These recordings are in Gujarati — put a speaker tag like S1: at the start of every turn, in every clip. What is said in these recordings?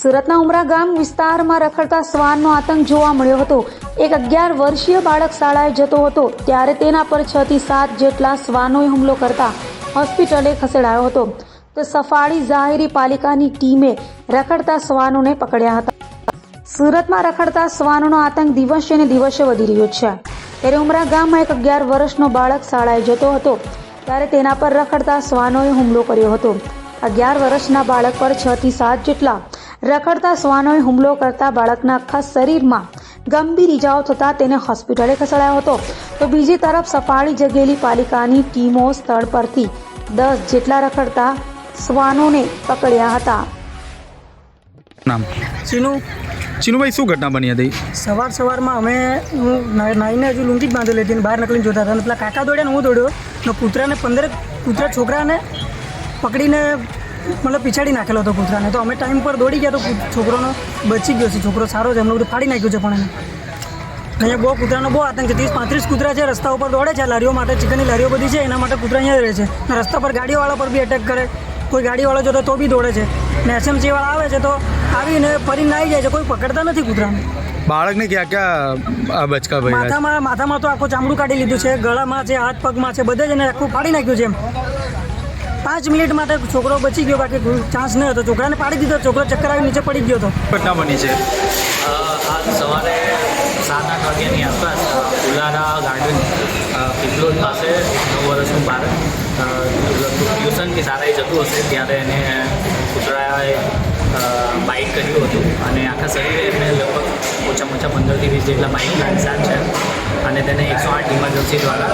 S1: સુરતના ઉમરા ગામ વિસ્તારમાં રખડતા શ્વાનનો આતંક જોવા મળ્યો હતો। એક 11 વર્ષીય બાળક શાળાએ જતો હતો ત્યારે તેના પર 6 થી 7 જેટલા શ્વાનોએ હુમલો કરતા હોસ્પિટલે ખસેડાયો હતો। તો સફાળી ઝાહિરી પાલિકાની ટીમે રખડતા શ્વાનોને પકડ્યા હતા। સુરતમાં રખડતા શ્વાનોનો આતંક દિવસે ને દિવસે વધી રહ્યો છે। ત્યારે ઉમરા ગામમાં એક 11 વર્ષનો બાળક શાળાએ જતો હતો ત્યારે તેના પર રખડતા શ્વાનોએ હુમલો કર્યો હતો। 11 વર્ષના બાળક પર 6 થી 7 જેટલા રખડતા શ્વાનોએ હુમલો કરતા બાળકના આખા શરીરમાં ગંભીર ઇજાઓ થતાં તેને હોસ્પિટલે ખસેડાયો હતો। તો બીજી તરફ સફાળી જગેલી પાલિકાની ટીમો સ્થળ પરથી 10 જેટલા રખડતા શ્વાનોને પકડ્યા હતા।
S2: નામ ચીનુભાઈ, શું ઘટના બની હતી?
S3: સવારમાં અમે નાઈને હજુ લુંગી જ બાંધેલી હતી, બહાર નીકળીને જોતા હતા। પેલા કાકા દોડ્યા ને હું દોડ્યો ને કૂતરાને 15 કૂતરા છોકરાને પકડીને મતલબ પીછાડી નાખેલો હતો કૂતરાને। તો અમે ટાઈમ પર દોડી ગયા તો છોકરોનો બચી ગયો છે, છોકરો સારો છે, એમને બધું ફાડી નાખ્યું છે। પણ એને અહીંયા બહુ કૂતરાનો બહુ આતંક છે। 30-35 કૂતરા છે, રસ્તા ઉપર દોડે છે, લારીઓ માટે, ચિકનની લારીઓ બધી છે, એના માટે કૂતરા અહીંયા રહે છે। ને રસ્તા પર ગાડીવાળા પર બી એટેક કરે, કોઈ ગાડીવાળો જોતો તો બી દોડે છે ને એસએમસીવાળા આવે છે તો આવીને ફરીને આવી જાય છે, કોઈ પકડતા નથી કૂતરાને।
S2: બાળકને ક્યાં બચકા ભાઈ?
S3: માથામાં તો આખું ચામડું કાઢી લીધું છે, ગળામાં છે, હાથ પગમાં છે, બધે જ એને આખું ફાડી નાખ્યું છે। એમ 5 મિનિટ માટે છોકરો બચી ગયો, બાકી ચાન્સ નહીં હતો। છોકરાને પાડી દીધો, છોકરો ચક્કર આવી નીચે પડી ગયો હતો।
S2: ઘટના બની છે
S4: આજ સવારે 7-8 વાગ્યાની આસપાસ ઉલારા ગાર્ડન પીપલોદ પાસે 9 વર્ષનું બાળક ટ્યુશન કે શાળાએ જતું હશે ત્યારે એને કૂતરાએ બાઇટ કર્યું હતું અને આખા શરીરે એમને લગભગ ઓછામાં ઓછા 15 થી 20 જેટલા બાઇટના નિશાન છે અને તેને 108 ઇમરજન્સી દ્વારા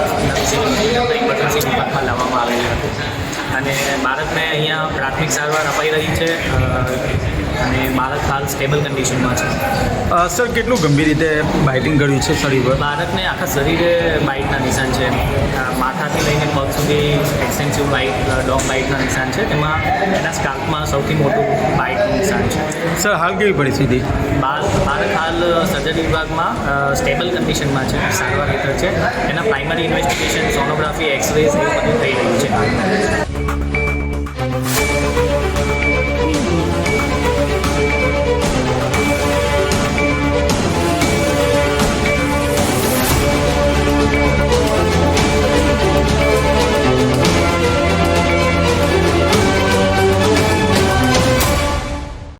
S4: ઇમરજન્સી વિભાગમાં લાવવામાં આવેલી હતી અને બાળકને અહીંયા પ્રાથમિક સારવાર અપાઈ રહી છે અને બાળક હાલ સ્ટેબલ કન્ડિશનમાં છે।
S2: સર, કેટલું ગંભીર રીતે બાઇટિંગ કર્યું છે શરીર પર?
S4: બાળકને આખા શરીરે બાઇટના નિશાન છે, માથાથી લઈને પગ સુધી એક્સટેન્સિવ બાઇટ, ડોગ બાઇટના નિશાન છે। તેમાં એના સ્કાલ્પમાં સૌથી મોટું બાઇટનું નિશાન છે।
S2: સર, હાલ કેવી પરિસ્થિતિ?
S4: બાળક હાલ સર્જરી વિભાગમાં સ્ટેબલ કન્ડિશનમાં છે, સારવાર હેઠળ છે। એના પ્રાઇમરી ઇન્વેસ્ટિગેશન, સોનોગ્રાફી, એક્સરેઝ એવું બધું થઈ રહ્યું છે।